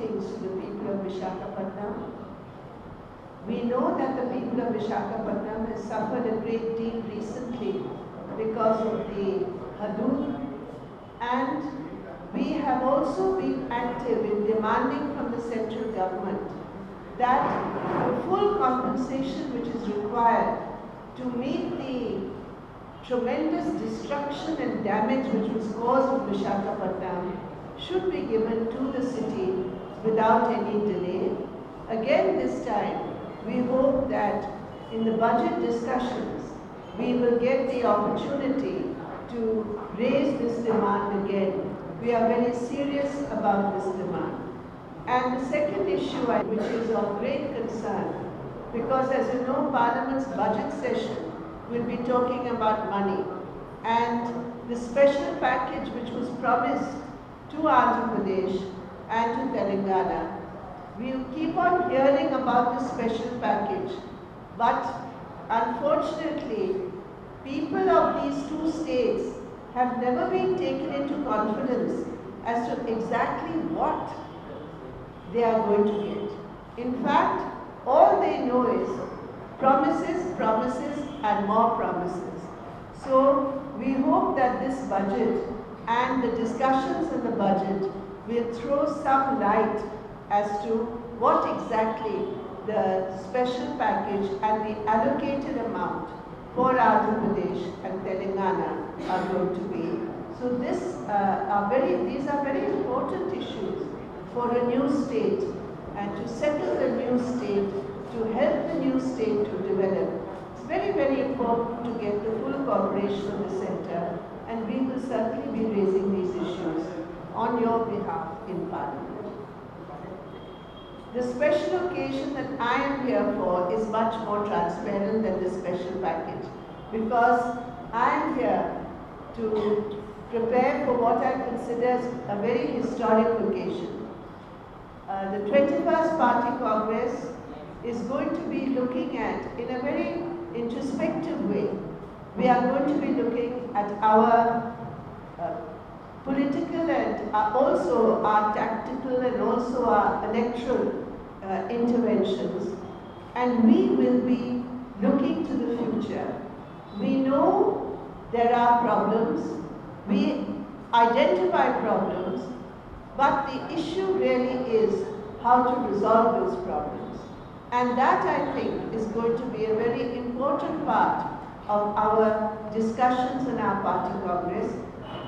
greetings to the people of Visakhapatnam. We know that the people of Visakhapatnam has suffered a great deal recently because of the Hadoop, and we have also been active in demanding from the central government that the full compensation which is required to meet the tremendous destruction and damage which was caused in Visakhapatnam should be given to the city without any delay. Again this time, we hope that in the budget discussions, we will get the opportunity to raise this demand again. We are very serious about this demand. And the second issue, which is of great concern, because as you know, Parliament's budget session will be talking about money. And the special package which was promised to Andhra Pradesh and to Telangana, we keep on hearing about the special package. But unfortunately, people of these two states have never been taken into confidence as to exactly what they are going to get. In fact, all they know is promises, promises, and more promises. So we hope that this budget and the discussions in the budget will throw some light as to what exactly the special package and the allocated amount for Andhra Pradesh and Telangana are going to be. So these are very important issues for a new state, and to settle the new state, to help the new state to develop. It's very important to get the full cooperation of the centre, and we will certainly be raising these issues on your behalf in Parliament. The special occasion that I am here for is much more transparent than the special package, because I am here to prepare for what I consider as a very historic occasion. The 21st Party Congress is going to be looking at, in a very introspective way, we are going to be looking at our political and also our tactical and also our electoral interventions, and we will be looking to the future. We know there are problems, we identify problems, but the issue really is how to resolve those problems. And that, I think, is going to be a very important part of our discussions in our party congress,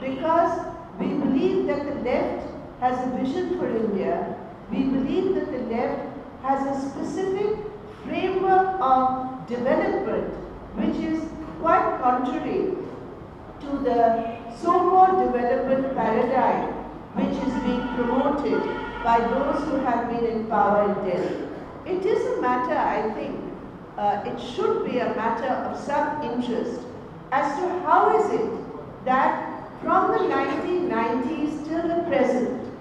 because we believe that the left has a vision for India. We believe that the left has a specific framework of development which is quite contrary to the so-called development paradigm which is being promoted by those who have been in power in Delhi. It is a matter, I think, it should be a matter of some interest as to how is it that from the 1990s till the present,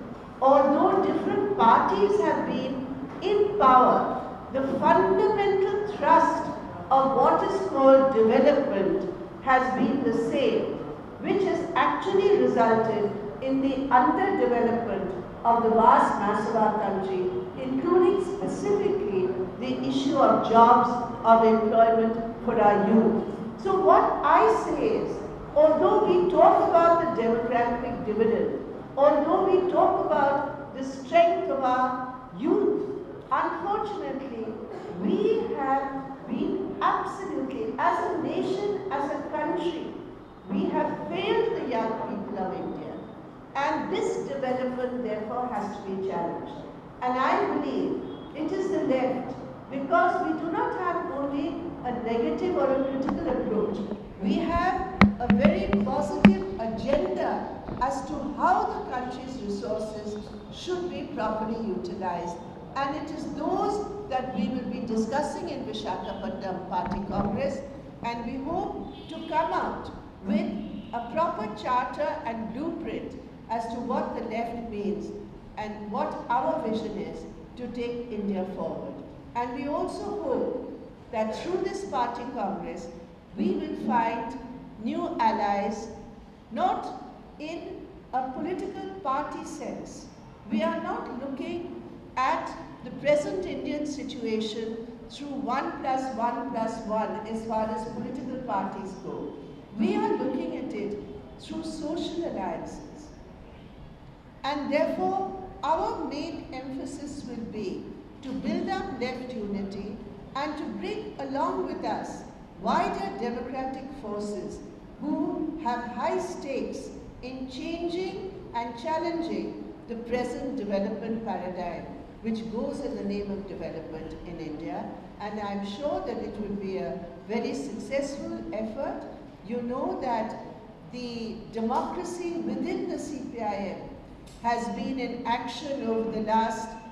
although different parties have been in power, the fundamental thrust of what is called development has been the same, which has actually resulted in the underdevelopment of the vast mass of our country, including specifically the issue of jobs, of employment for our youth. So what I say is, although we talk about the demographic dividend, although we talk about the strength of our youth, unfortunately, we have been absolutely, as a nation, as a country, we have failed the young people of India. And this development, therefore, has to be challenged. And I believe it is the left, because we do not have only a negative or a critical approach. We have a very positive agenda as to how the country's resources should be properly utilized. And it is those that we will be discussing in Visakhapatnam Party Congress, and we hope to come out with a proper charter and blueprint as to what the left means and what our vision is to take India forward. And we also hope that through this Party Congress, we will find new allies, not in a political party sense. We are not looking at the present Indian situation through 1+1+1 as far as political parties go. We are looking at it through social alliances. And therefore, our main emphasis will be to build up left unity and to bring along with us wider democratic forces who have high stakes in changing and challenging the present development paradigm, which goes in the name of development in India. And I'm sure that it will be a very successful effort. You know that the democracy within the CPIM has been in action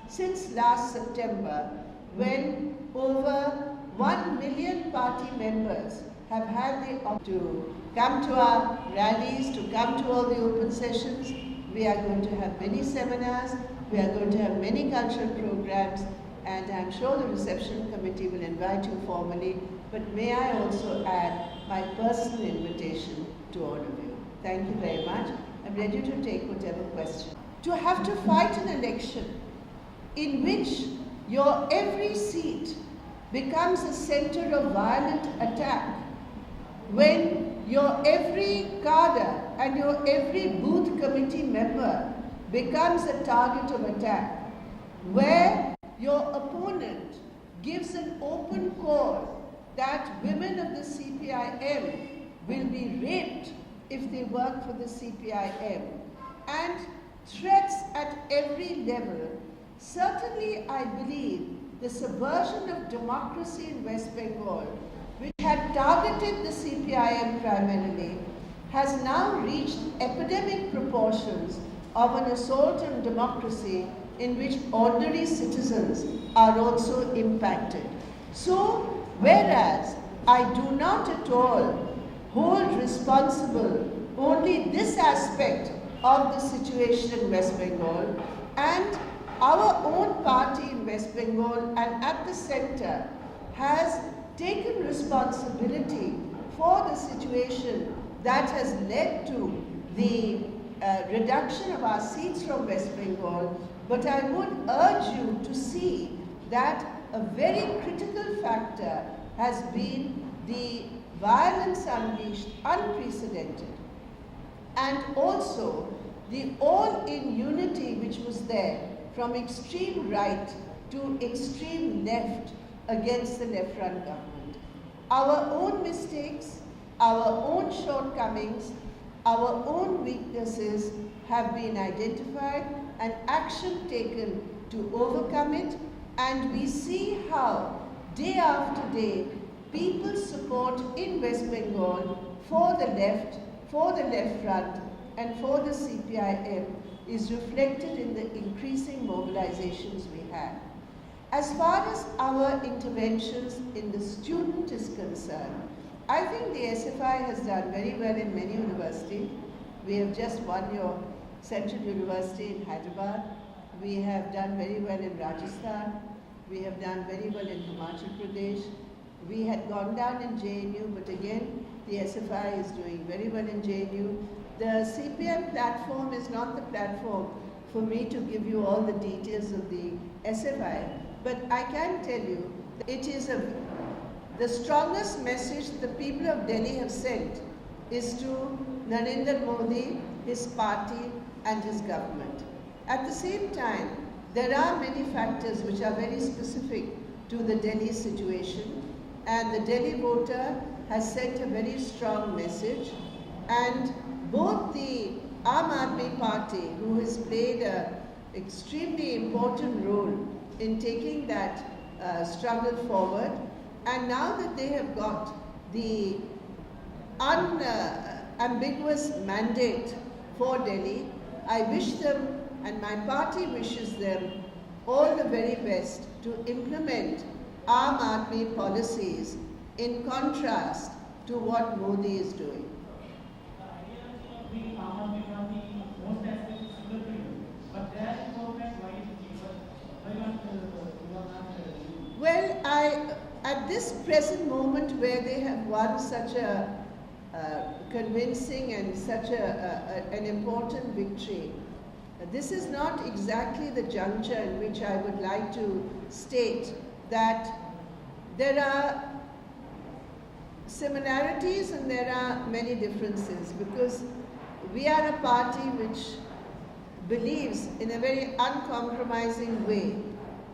since last September, when over 1 million party members have had the opportunity to come to our rallies, to come to all the open sessions. We are going to have many seminars, we are going to have many cultural programs, and I'm sure the reception committee will invite you formally, but may I also add my personal invitation to all of you. Thank you very much. I'm ready to take whatever question. To have to fight an election in which your every seat becomes a center of violent attack, when your every cadre and your every booth committee member becomes a target of attack, where your opponent gives an open call that women of the CPIM will be raped if they work for the CPIM, and threats at every level, certainly I believe the subversion of democracy in West Bengal, which had targeted the CPIM primarily, has now reached epidemic proportions of an assault on democracy in which ordinary citizens are also impacted. So, whereas I do not at all hold responsible only this aspect of the situation in West Bengal, and our own party in West Bengal and at the center has taken responsibility for the situation that has led to the reduction of our seats from West Bengal, but I would urge you to see that a very critical factor has been the violence unleashed, unprecedented, and also the all-in unity which was there from extreme right to extreme left against the left-run government. Our own mistakes, our own shortcomings, our own weaknesses have been identified and action taken to overcome it, and we see how day after day people's support in West Bengal for the left front and for the CPIM is reflected in the increasing mobilizations we have. As far as our interventions in the student is concerned, I think the SFI has done very well in many universities. We have just won your Central University in Hyderabad. We have done very well in Rajasthan. We have done very well in Himachal Pradesh. We had gone down in JNU, but again, the SFI is doing very well in JNU. The CPM platform is not the platform for me to give you all the details of the SFI, but I can tell you that it is the strongest message the people of Delhi have sent is to Narendra Modi, his party and his government. At the same time, there are many factors which are very specific to the Delhi situation, and the Delhi voter has sent a very strong message, and both the Aam Aadmi Party, who has played an extremely important role in taking that struggle forward, and now that they have got the unambiguous mandate for Delhi, I wish them, and my party wishes them, all the very best to implement Aam Aadmi policies in contrast to what Modi is doing. Well, at this present moment where they have won such a convincing and such an important victory, This is not exactly the juncture in which I would like to state that there are similarities and there are many differences, because we are a party which believes in a very uncompromising way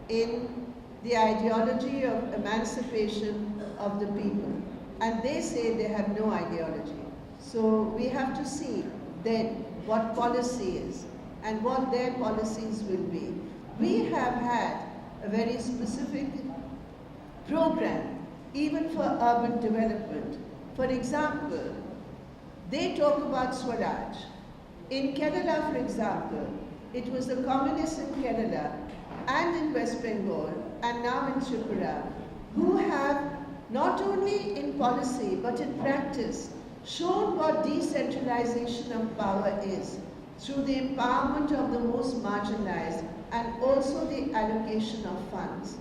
in the ideology of emancipation of the people. And they say they have no ideology. So we have to see then what policy is and what their policies will be. We have had a very specific program even for urban development. For example, they talk about Swaraj. In Kerala, for example, it was the communists in Kerala and in West Bengal and now in Tripura who have not only in policy but in practice shown what decentralization of power is through the empowerment of the most marginalized and also the allocation of funds.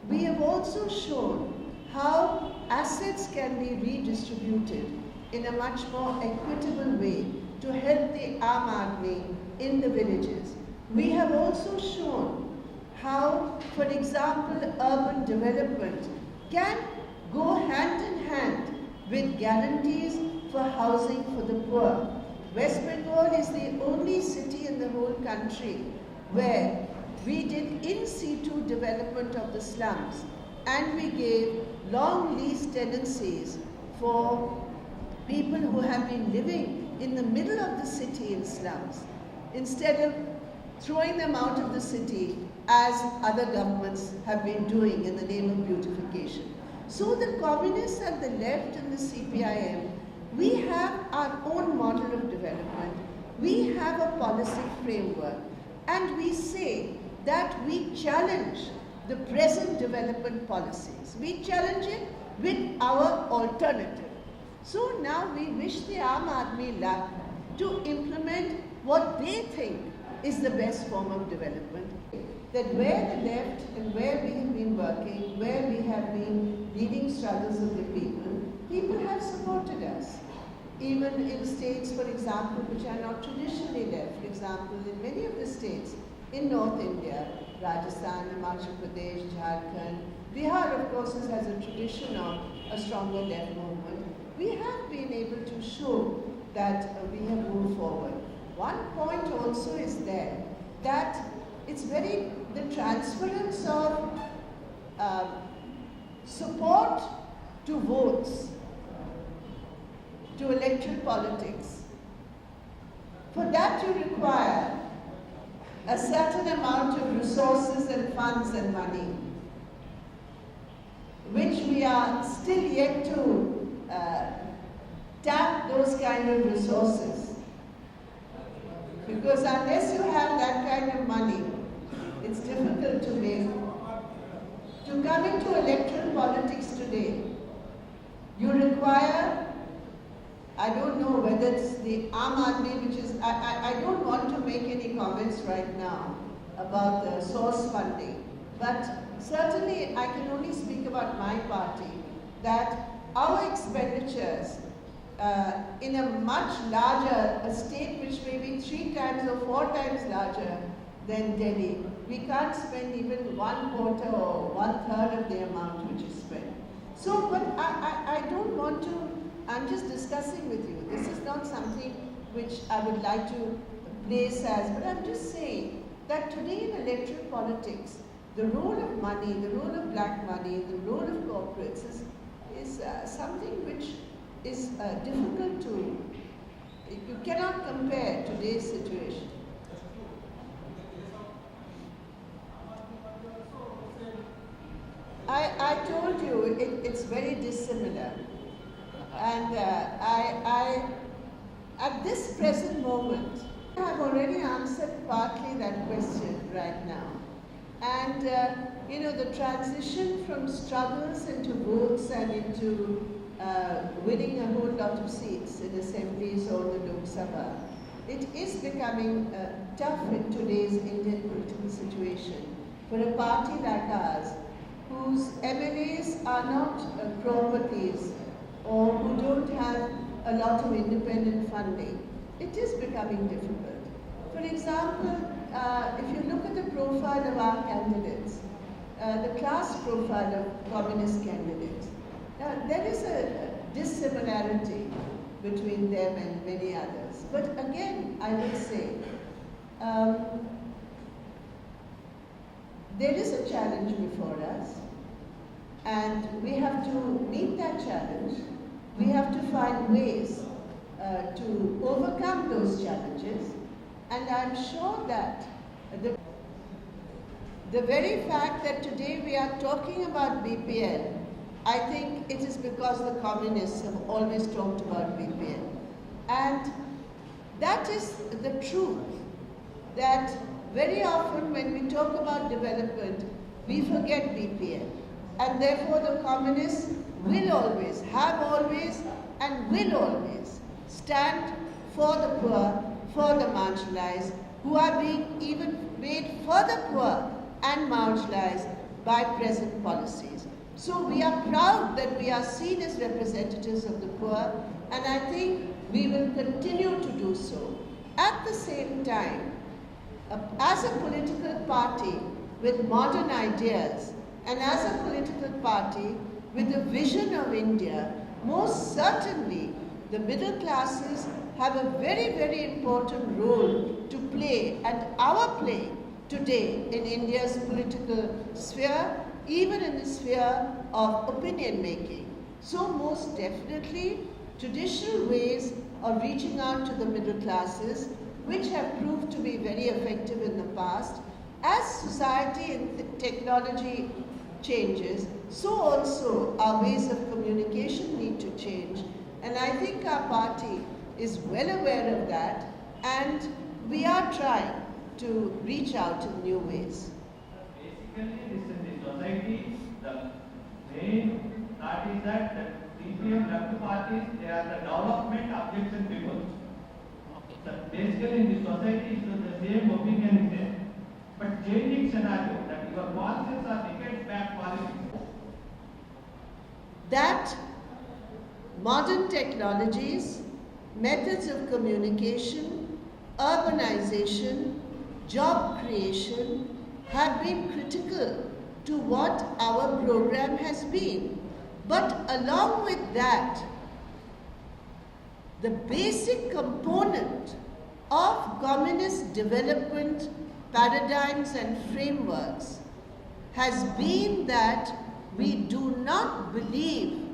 We have also shown how assets can be redistributed in a much more equitable way to help the Aam Aadmi in the villages. We have also shown how, for example, urban development can go hand in hand with guarantees for housing for the poor. West Bengal is the only city in the whole country where we did in situ development of the slums, and we gave long lease tenancies for people who have been living in the middle of the city in slums, instead of throwing them out of the city as other governments have been doing in the name of beautification. So the communists and the left and the CPIM, we have our own model of development. We have a policy framework, and we say that we challenge the present development policies. We challenge it with our alternative. So now we wish the Aam Aadmi luck to implement what they think is the best form of development. That where the left and where we have been working, where we have been leading struggles of the people have supported us. Even in states, for example, which are not traditionally left, for example, in many of the states in North India, Rajasthan, Himachal Pradesh, Jharkhand, Bihar, of course, has a tradition of a stronger left movement. We have been able to show that we have moved forward. One point also is there that it's the transference of support to votes, to electoral politics. For that you require a certain amount of resources and funds and money, which we are still yet to tap those kind of resources. Because unless you have that kind of money, it's difficult to make. To come into electoral politics today, you require, I don't know whether it's the Aam Aadmi, which is, I don't want to make any comments right now about the source funding, but certainly I can only speak about my party, that our expenditures in a much larger, a state which may be 3 times or 4 times larger than Delhi, we can't spend even 1/4 or 1/3 of the amount which is spent. So, but I don't want to, I'm just discussing with you. This is not something which I would like to place as, but I'm just saying that today in electoral politics, the role of money, the role of black money, the role of corporates is something which is difficult to, you cannot compare today's situation. I told you it's very dissimilar, and at this present moment, I have already answered partly that question right now. And the transition from struggles into votes and into winning a whole lot of seats in assemblies or the Lok Sabha, it is becoming tough in today's Indian political situation for a party like ours, whose MLAs are not properties or who don't have a lot of independent funding. It is becoming difficult. For example, if you look at the profile of our candidates, the class profile of communist candidates, there is a dissimilarity between them and many others. But again, I will say, there is a challenge before us, and we have to meet that challenge. We have to find ways to overcome those challenges, and I'm sure that the very fact that today we are talking about BPL, I think it is because the communists have always talked about BPL. And that is the truth, that very often when we talk about development, we forget BPL. And therefore the communists will always, have always, and will always stand for the poor, for the marginalized, who are being even made further poor and marginalized by present policies. So we are proud that we are seen as representatives of the poor, and I think we will continue to do so. At the same time, as a political party with modern ideas, and as a political party with a vision of India, most certainly the middle classes have a very, very important role to play, and our play today in India's political sphere, even in the sphere of opinion making. So most definitely, traditional ways of reaching out to the middle classes, which have proved to be very effective in the past, as society and technology changes, so also our ways of communication need to change. And I think our party is well aware of that, and we are trying to reach out in new ways. Basically, this in the society, the main thought is that the CPM left parties, they are the development objection people. So basically, in the society, so the same opinion is there. But changing scenario, that your policies are decades back policies. That modern technologies, methods of communication, urbanization, job creation have been critical to what our program has been. But along with that, the basic component of communist development paradigms and frameworks has been that we do not believe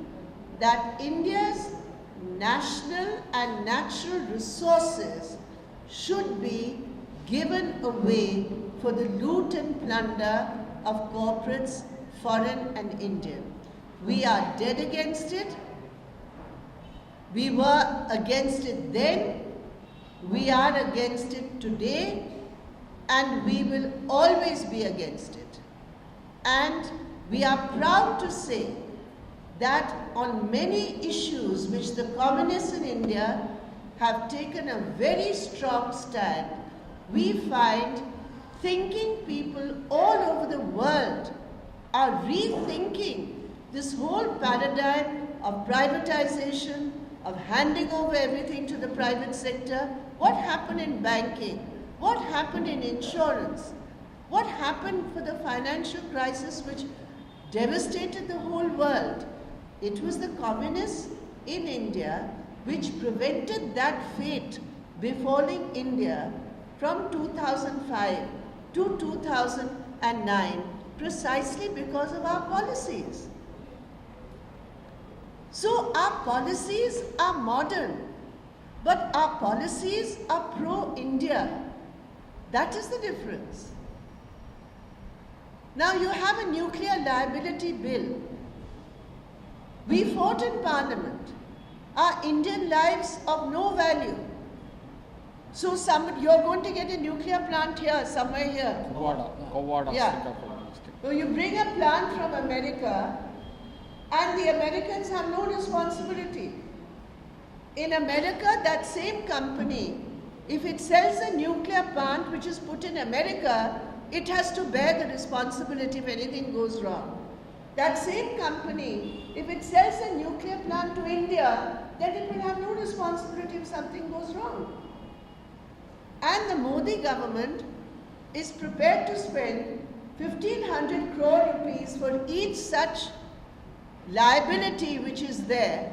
that India's national and natural resources should be given away for the loot and plunder of corporates, foreign and Indian. We are dead against it. We were against it then, we are against it today, and we will always be against it. And we are proud to say that on many issues which the communists in India have taken a very strong stand, we find thinking people all over the world are rethinking this whole paradigm of privatization, of handing over everything to the private sector. What happened in banking? What happened in insurance? What happened for the financial crisis which devastated the whole world? It was the communists in India which prevented that fate befalling India from 2005 to 2009 precisely because of our policies. So our policies are modern, but our policies are pro-India. That is the difference. Now you have a nuclear liability bill. We fought in Parliament. Are Indian lives of no value? So you're going to get a nuclear plant here, somewhere here. Kovada. Yeah. So you bring a plant from America, and the Americans have no responsibility. In America, that same company, if it sells a nuclear plant which is put in America, it has to bear the responsibility if anything goes wrong. That same company, if it sells a nuclear plant to India, then it will have no responsibility if something goes wrong. And the Modi government is prepared to spend 1,500 crore rupees for each such liability which is there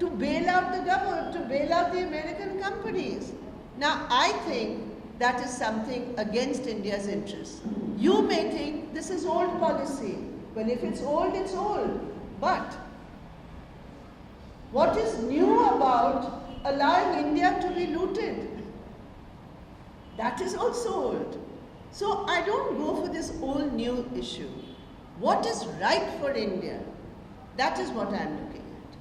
to bail out the government, to bail out the American companies. Now, I think that is something against India's interests. You may think this is old policy. Well, if it's old, it's old. But what is new about allowing India to be looted? That is also old. So I don't go for this old new issue. What is right for India? That is what I am looking at.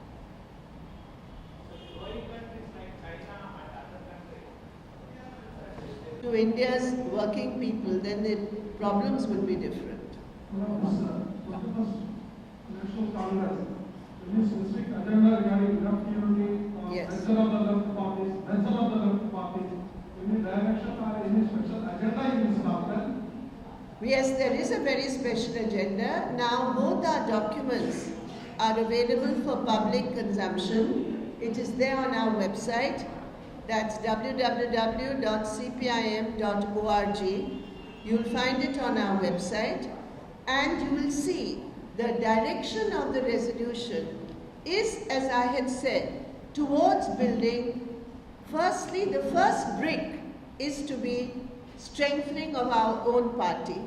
To India's working people, then the problems will be different. National Congress, any specific agenda regarding left unity, Yes. mention of the left parties, mention of the left parties, any direction or any special agenda in this document? Yes, there is a very special agenda. Now, both our documents are available for public consumption. It is there on our website. That's www.cpim.org. You'll find it on our website, and you will see the direction of the resolution is, as I had said, towards building. Firstly, the first brick is to be strengthening of our own party.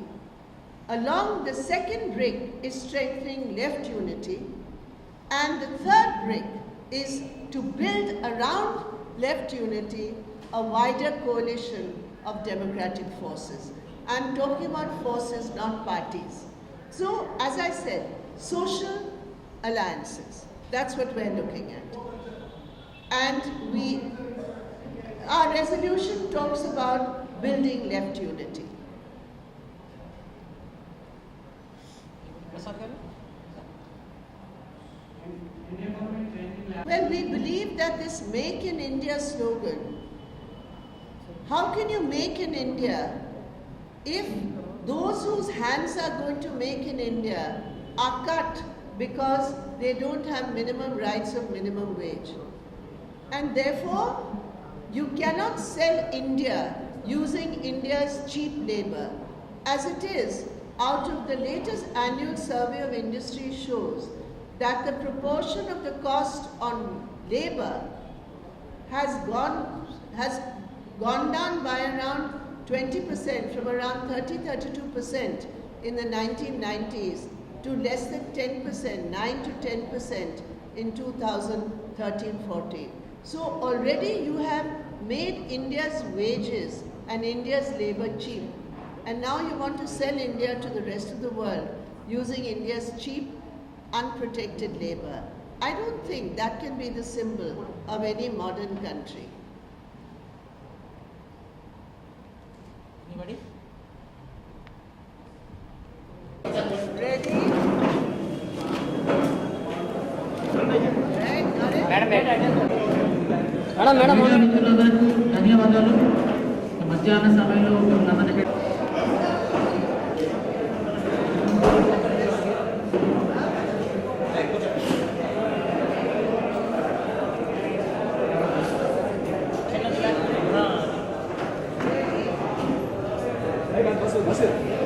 Along the second brick is strengthening left unity. And the third brick is to build around left unity a wider coalition of democratic forces. I'm talking about forces, not parties. So, as I said, social alliances. That's what we're looking at. And our resolution talks about building left unity. Well, we believe that this Make in India slogan, how can you make in India if those whose hands are going to make in India are cut because they don't have minimum rights of minimum wage? And therefore, you cannot sell India using India's cheap labor. As it is, out of the latest annual survey of industry shows that the proportion of the cost on labor has gone down by around 20%, from around 30-32% in the 1990s to less than 10%, 9 to 10% in 2013-14. So already you have made India's wages and India's labor cheap. And now you want to sell India to the rest of the world using India's cheap, unprotected labor. I don't think that can be the symbol of any modern country. Anybody? Ready? Right, got it? Madam ధన్యవాదాలు. మధ్యాహ్న సమయంలో నమ్మకం Ready?